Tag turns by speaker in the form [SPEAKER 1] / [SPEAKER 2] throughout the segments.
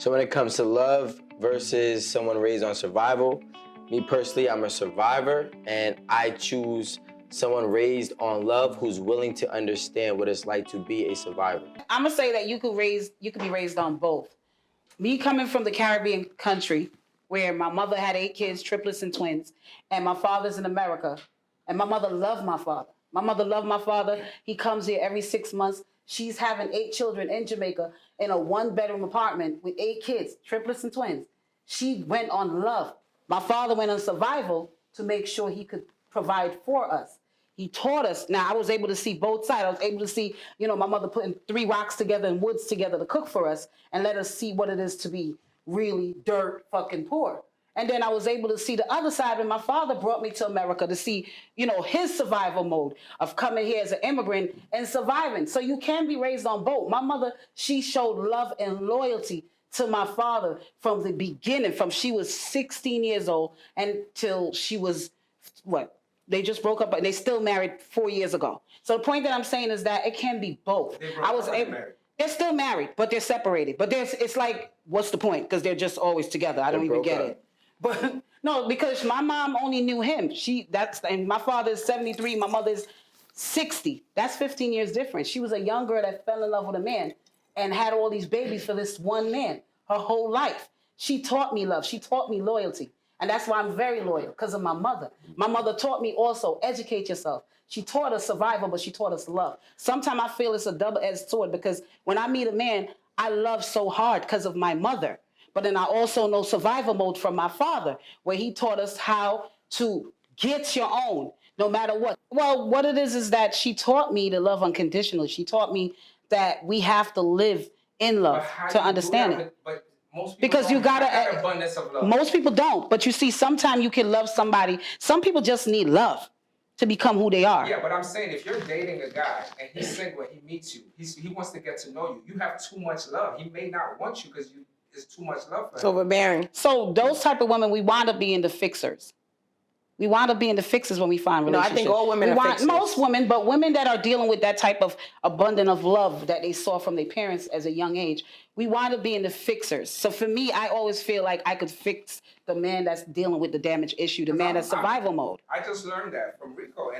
[SPEAKER 1] So when it comes to love versus someone raised on survival, me personally, I'm a survivor, and I choose someone raised on love who's willing to understand what it's like to be a survivor.
[SPEAKER 2] I'm gonna say that you could be raised on both. Me coming from the Caribbean country where my mother had 8 kids, triplets and twins, and my father's in America, and my mother loved my father. My mother loved my father. He comes here every 6 months. She's having 8 children in Jamaica in a 1-bedroom apartment with 8 kids, triplets and twins. She went on love. My father went on survival to make sure he could provide for us. He taught us. Now, I was able to see both sides. I was able to see, my mother putting 3 rocks together and woods together to cook for us and let us see what it is to be really dirt fucking poor. And then I was able to see the other side when my father brought me to America to see, his survival mode of coming here as an immigrant and surviving. So you can be raised on both. My mother, she showed love and loyalty to my father from the beginning, from she was 16 years old until she was, they just broke up, but they still married 4 years ago. So the point that I'm saying is that it can be both. They're still married, but they're separated. But it's like, what's the point? Because they're just always together. I don't even get it. But no, because my mom only knew him. And my father is 73, my mother's 60. That's 15 years difference. She was a young girl that fell in love with a man and had all these babies for this one man her whole life. She taught me love. She taught me loyalty. And that's why I'm very loyal, because of my mother. My mother taught me also, educate yourself. She taught us survival, but she taught us love. Sometimes I feel it's a double-edged sword, because when I meet a man, I love so hard because of my mother. But then I also know survival mode from my father, where he taught us how to get your own, no matter what. Well, what it is that she taught me to love unconditionally. She taught me that we have to live in love to understand it.
[SPEAKER 3] But most people
[SPEAKER 2] because you gotta
[SPEAKER 3] have abundance of love.
[SPEAKER 2] Most people don't, but you see, sometimes you can love somebody. Some people just need love to become who they are.
[SPEAKER 3] Yeah, but I'm saying if you're dating a guy and he's single and he meets you, he wants to get to know you. You have too much love. He may not want you because there's too much love for him.
[SPEAKER 4] Overbearing.
[SPEAKER 2] So those type of women, we wind up being the fixers. We wind up being the fixers when we find relationships.
[SPEAKER 4] No, I think all women are fixers.
[SPEAKER 2] Most women, but women that are dealing with that type of abundance of love that they saw from their parents as a young age, we wind up being the fixers. So for me, I always feel like I could fix the man that's dealing with the damage issue, the man that's survival mode.
[SPEAKER 3] I just learned that from Rico.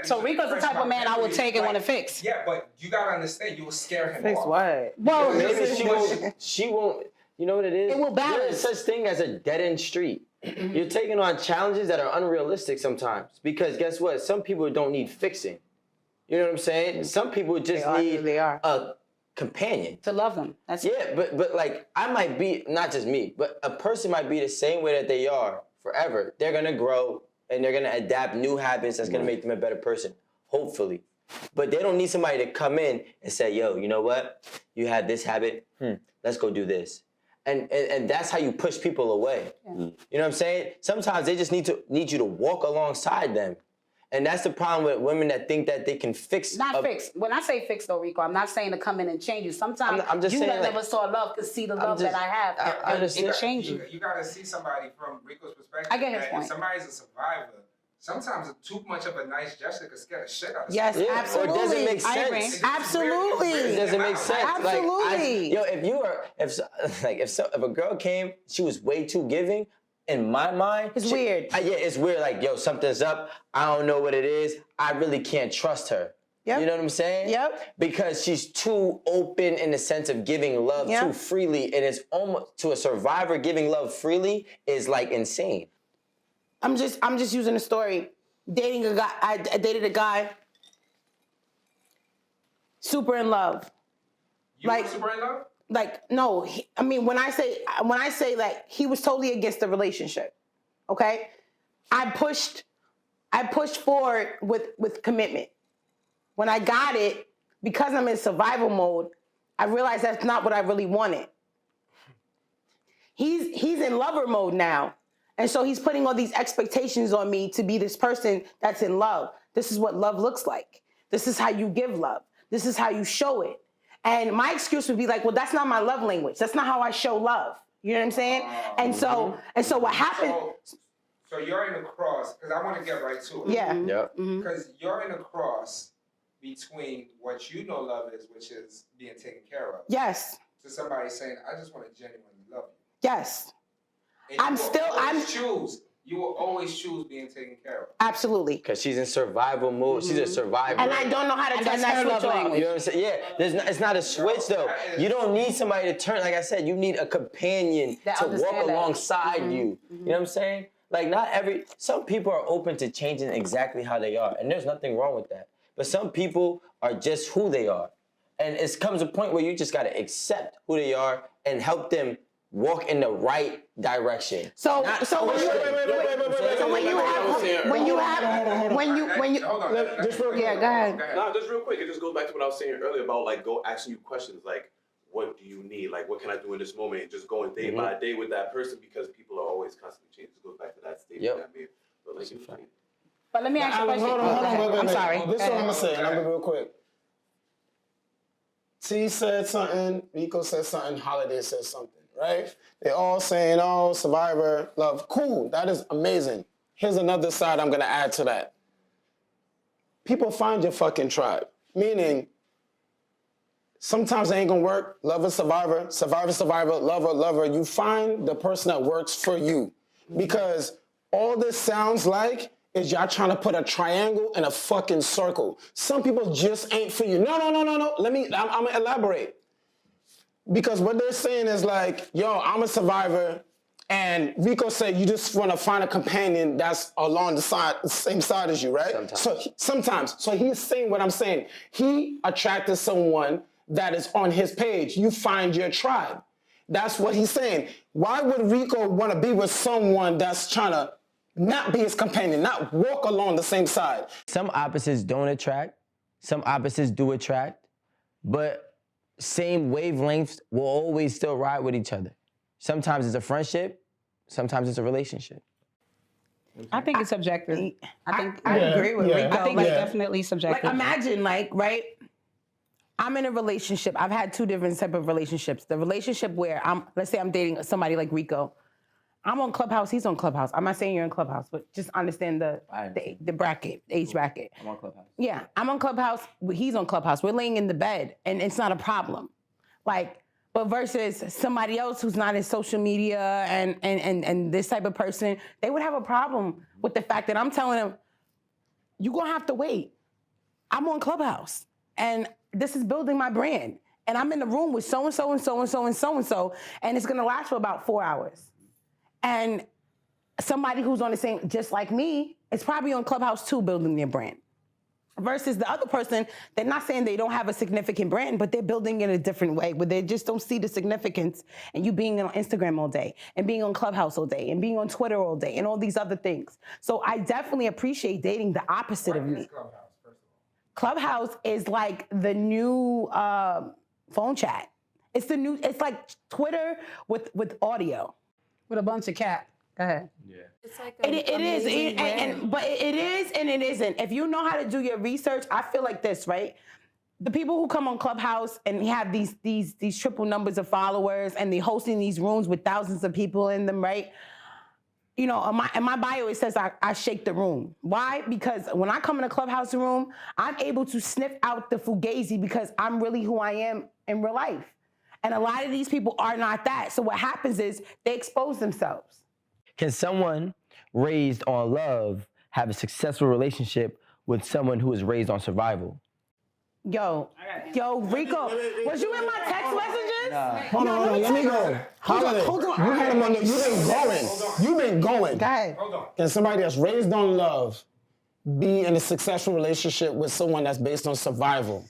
[SPEAKER 2] So Rico's the type of man I would take and want to fix.
[SPEAKER 3] Yeah, but you got to understand, you will scare him
[SPEAKER 4] Fix
[SPEAKER 3] off.
[SPEAKER 4] what?
[SPEAKER 1] Well, maybe she won't, you know what it is?
[SPEAKER 2] It will balance.
[SPEAKER 1] There is such thing as a dead-end street. You're taking on challenges that are unrealistic sometimes, because guess what? Some people don't need fixing. You know what I'm saying? Some people just need a companion
[SPEAKER 2] to love them. That's
[SPEAKER 1] but like, I might be, not just me, but a person might be the same way that they are forever. They're gonna grow and they're gonna adapt new habits that's gonna make them a better person, hopefully. But they don't need somebody to come in and say, yo, you know what? You had this habit, let's go do this. And that's how you push people away. Yeah. You know what I'm saying? Sometimes they just need you to walk alongside them. And that's the problem with women that think that they can fix.
[SPEAKER 2] Fix. When I say fix, though, Rico, I'm not saying to come in and change you. Sometimes
[SPEAKER 1] I'm just
[SPEAKER 2] you
[SPEAKER 1] saying,
[SPEAKER 2] that never saw love could see the love that I have.
[SPEAKER 1] I understand.
[SPEAKER 2] It change you.
[SPEAKER 3] You got to see somebody from Rico's perspective.
[SPEAKER 2] I get his point.
[SPEAKER 3] If somebody's a survivor, sometimes too much of a nice gesture could scare the shit out of
[SPEAKER 4] yes,
[SPEAKER 3] somebody.
[SPEAKER 4] Absolutely.
[SPEAKER 1] Or it doesn't make sense.
[SPEAKER 4] Absolutely.
[SPEAKER 1] It doesn't make sense.
[SPEAKER 4] Absolutely.
[SPEAKER 1] If a girl came, she was way too giving, in my mind,
[SPEAKER 4] it's weird.
[SPEAKER 1] It's weird. Like, yo, something's up. I don't know what it is. I really can't trust her. Yep. You know what I'm saying?
[SPEAKER 4] Yep.
[SPEAKER 1] Because she's too open in the sense of giving love too freely, and it's almost, to a survivor, giving love freely is like insane.
[SPEAKER 4] I'm just using a story. Dating a guy, I dated a guy. Super in love.
[SPEAKER 3] You were super in love?
[SPEAKER 4] Like, no. When I say like, he was totally against the relationship. Okay, I pushed forward with commitment. When I got it, because I'm in survival mode, I realized that's not what I really wanted. He's in lover mode now. And so he's putting all these expectations on me to be this person that's in love. This is what love looks like. This is how you give love. This is how you show it. And my excuse would be like, well, that's not my love language. That's not how I show love. You know what I'm saying? And so what happened?
[SPEAKER 3] So you're in a cross, because I want to get right to it.
[SPEAKER 4] Yeah.
[SPEAKER 3] Because you're in a cross between what you know love is, which is being taken care of.
[SPEAKER 4] Yes.
[SPEAKER 3] to somebody saying, I just want to genuinely love you.
[SPEAKER 4] Yes.
[SPEAKER 3] And you will always choose being taken care of.
[SPEAKER 4] Absolutely.
[SPEAKER 1] Because she's in survival mode. She's a survivor.
[SPEAKER 4] And I don't know how to turn that switch off.
[SPEAKER 1] You know what I'm saying? Yeah, it's not a switch though. You don't need somebody to turn. Like I said, you need a companion to walk alongside you. You know what I'm saying? Like some people are open to changing exactly how they are, and there's nothing wrong with that. But some people are just who they are, and it comes a point where you just gotta accept who they are and help them walk in the right direction.
[SPEAKER 4] When you yeah, go ahead.
[SPEAKER 5] No, just real quick. It just goes back to what I was saying earlier about like asking you questions like, what do you need? Like, what can I do in this moment? And just going day by day with that person because people are always constantly changing. It goes back to that statement I made. But like,
[SPEAKER 2] But let me ask you a question.
[SPEAKER 6] Hold on, wait.
[SPEAKER 2] I'm sorry.
[SPEAKER 6] This is what I'm gonna say, and I'm gonna be real quick. T said something, Rico said something, Holiday said something, right? They're all saying, oh, survivor, love. Cool, that is amazing. Here's another side I'm gonna add to that. People find your fucking tribe. Meaning, sometimes it ain't gonna work. Lover, survivor, lover. You find the person that works for you. Because all this sounds like is y'all trying to put a triangle in a fucking circle. Some people just ain't for you. No. I'm gonna elaborate. Because what they're saying is like, yo, I'm a survivor, and Rico said you just want to find a companion that's along the same side as you, right? Sometimes. So he's saying what I'm saying. He attracted someone that is on his page. You find your tribe. That's what he's saying. Why would Rico want to be with someone that's trying to not be his companion, not walk along the same side?
[SPEAKER 1] Some opposites don't attract. Some opposites do attract. But same wavelengths will always still ride with each other. Sometimes it's a friendship. Sometimes it's a relationship.
[SPEAKER 2] I think it's subjective.
[SPEAKER 4] I agree with Rico.
[SPEAKER 2] I think it's definitely subjective.
[SPEAKER 4] Like imagine right? I'm in a relationship. I've had two different type of relationships. The relationship where let's say I'm dating somebody like Rico. I'm on Clubhouse, he's on Clubhouse. I'm not saying you're in Clubhouse, but just understand the bracket, the age bracket.
[SPEAKER 7] I'm on Clubhouse.
[SPEAKER 4] Yeah, I'm on Clubhouse, he's on Clubhouse. We're laying in the bed and it's not a problem. But versus somebody else who's not in social media and this type of person, they would have a problem with the fact that I'm telling them, you're gonna have to wait. I'm on Clubhouse and this is building my brand. And I'm in the room with so-and-so and so-and-so and so-and-so, and it's gonna last for about 4 hours. And somebody who's on the same, just like me, is probably on Clubhouse too, building their brand. Versus the other person, they're not saying they don't have a significant brand, but they're building it a different way, where they just don't see the significance in you being on Instagram all day, and being on Clubhouse all day, and being on Twitter all day, and all these other things. So I definitely appreciate dating the opposite of me.
[SPEAKER 3] Clubhouse, first of all?
[SPEAKER 4] Clubhouse is like the new phone chat. It's like Twitter with audio.
[SPEAKER 2] With a bunch of cat. Go ahead.
[SPEAKER 7] Yeah.
[SPEAKER 8] It's like
[SPEAKER 4] It is, but it is and it isn't. If you know how to do your research, I feel like this, right? The people who come on Clubhouse and have these triple numbers of followers and they hosting these rooms with thousands of people in them, right? You know, in my bio, it says I shake the room. Why? Because when I come in a Clubhouse room, I'm able to sniff out the fugazi because I'm really who I am in real life. And a lot of these people are not that. So what happens is they expose themselves.
[SPEAKER 1] Can someone raised on love have a successful relationship with someone who is raised on survival?
[SPEAKER 4] Yo, Rico, was you in my text messages?
[SPEAKER 6] Hold on, let me go. Hold on. You had him on the, you've been going.
[SPEAKER 4] Go ahead.
[SPEAKER 3] Hold on.
[SPEAKER 6] Can somebody that's raised on love be in a successful relationship with someone that's based on survival?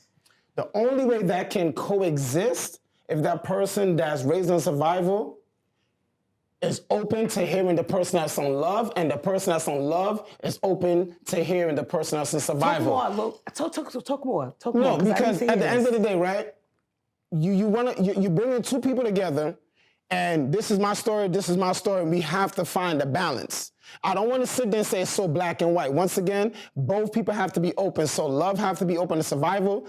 [SPEAKER 6] The only way that can coexist if that person that's raised on survival is open to hearing the person that's on love, and the person that's on love is open to hearing the person that's in survival.
[SPEAKER 4] Talk more, talk more.
[SPEAKER 6] No, because at the end of the day, right? You bring in two people together, and this is my story, this is my story. We have to find a balance. I don't want to sit there and say it's so black and white. Once again, both people have to be open. So love have to be open to survival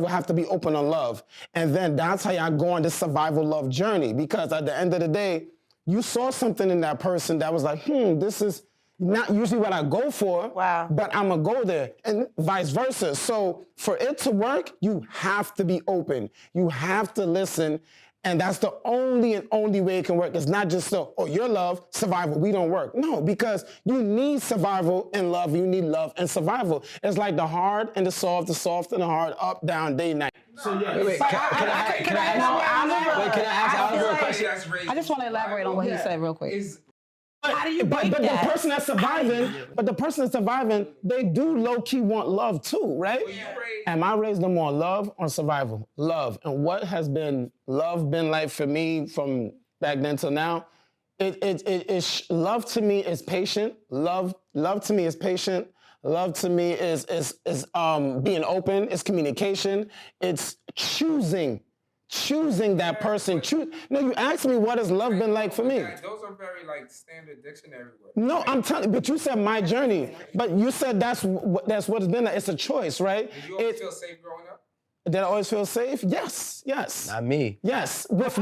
[SPEAKER 6] have to be open on love. And then that's how y'all go on this survival love journey. Because at the end of the day, you saw something in that person that was like, this is not usually what I go for,
[SPEAKER 4] Wow.
[SPEAKER 6] but I'm gonna go there, and vice versa. So for it to work, you have to be open. You have to listen And that's the only and only way it can work. It's not just so, oh, your love, survival, we don't work. No, because you need survival and love. You need love and survival. It's like the hard and the soft and the hard, up, down, day, night.
[SPEAKER 3] So yeah,
[SPEAKER 1] Wait, can I ask Oliver a question?
[SPEAKER 2] I just want to elaborate on what he said real quick.
[SPEAKER 4] How do you break
[SPEAKER 6] But
[SPEAKER 4] that?
[SPEAKER 6] the person that's surviving, they do low-key want love too, right? Am I raised them on love or survival? Love. And what has love been like for me from back then till now? Love to me is patient. Love to me is patient. Love to me is being open. It's communication. It's choosing that person. No, you asked me what has love been like for me.
[SPEAKER 3] Those are very like standard dictionary words.
[SPEAKER 6] No, I'm telling you, but you said my journey. But you said that's what it's been like. It's a choice, right?
[SPEAKER 3] Did you always feel safe growing up?
[SPEAKER 6] Did I always feel safe? Yes.
[SPEAKER 1] Not me.
[SPEAKER 6] Yes. With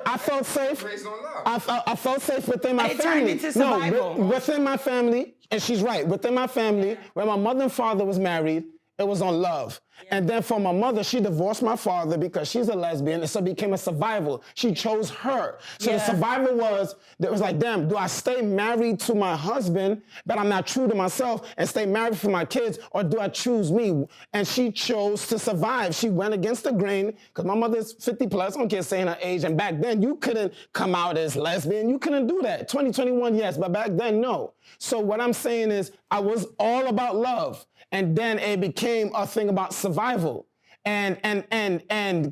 [SPEAKER 6] I felt safe.
[SPEAKER 3] Raised on love.
[SPEAKER 6] I felt safe within my
[SPEAKER 4] It
[SPEAKER 6] family.
[SPEAKER 4] turned into survival.
[SPEAKER 6] No, within my family, and she's right. Within my family, when my mother and father was married, it was on love. And then for my mother, she divorced my father because she's a lesbian, and so it became a survival. She chose her. So the survival was like, damn, do I stay married to my husband, but I'm not true to myself, and stay married for my kids, or do I choose me? And she chose to survive. She went against the grain, because my mother's 50 plus, I don't care saying her age, and back then you couldn't come out as lesbian. You couldn't do that. 2021, yes, but back then, no. So what I'm saying is, I was all about love. And then it became a thing about survival. And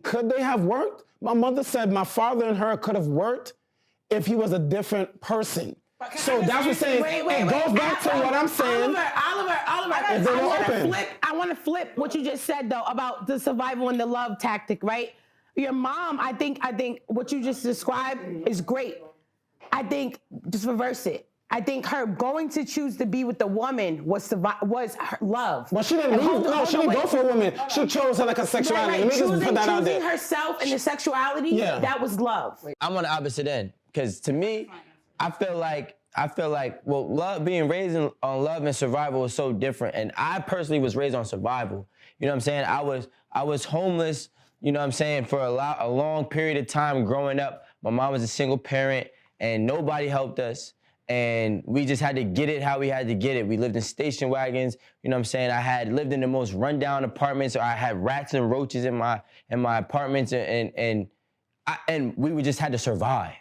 [SPEAKER 6] could they have worked? My mother said my father and her could have worked if he was a different person. So that's what I'm saying. It goes back to what I'm saying.
[SPEAKER 4] Oliver, I want to flip what you just said though about the survival and the love tactic, right? Your mom, I think what you just described is great. I think just reverse it. I think her going to choose to be with the woman was her love.
[SPEAKER 6] Well, she didn't she didn't go for a woman. She chose her like a sexuality. Let me just put that out there.
[SPEAKER 4] Choosing herself and the sexuality, that was love.
[SPEAKER 1] I'm on the opposite end, because to me, I feel like well, love, being raised on love and survival is so different. And I personally was raised on survival. You know what I'm saying? I was homeless, you know what I'm saying, for a long period of time growing up. My mom was a single parent, and nobody helped us. And we just had to get it how we had to get it. We lived in station wagons, you know what I'm saying? I had lived in the most rundown apartments, or I had rats and roaches in my apartments, and we just had to survive.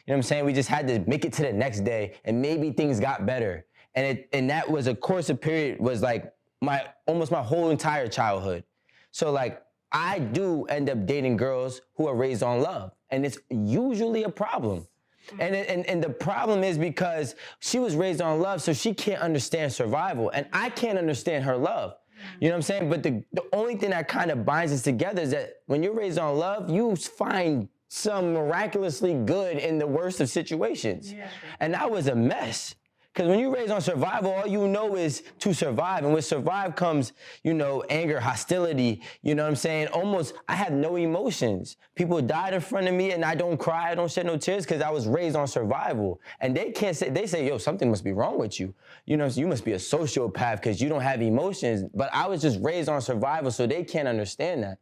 [SPEAKER 1] You know what I'm saying? We just had to make it to the next day, and maybe things got better. And that was a course of period, was like almost my whole entire childhood. So like, I do end up dating girls who are raised on love, and it's usually a problem. And the problem is because she was raised on love, so she can't understand survival, and I can't understand her love. You know what I'm saying? But the only thing that kind of binds us together is that when you're raised on love, you find some miraculously good in the worst of situations. Yeah. And that was a mess. Because when you're raised on survival, all you know is to survive. And with survive comes, anger, hostility, you know what I'm saying? Almost, I have no emotions. People died in front of me and I don't cry, I don't shed no tears because I was raised on survival. And they say, yo, something must be wrong with you. You must be a sociopath because you don't have emotions. But I was just raised on survival, so they can't understand that.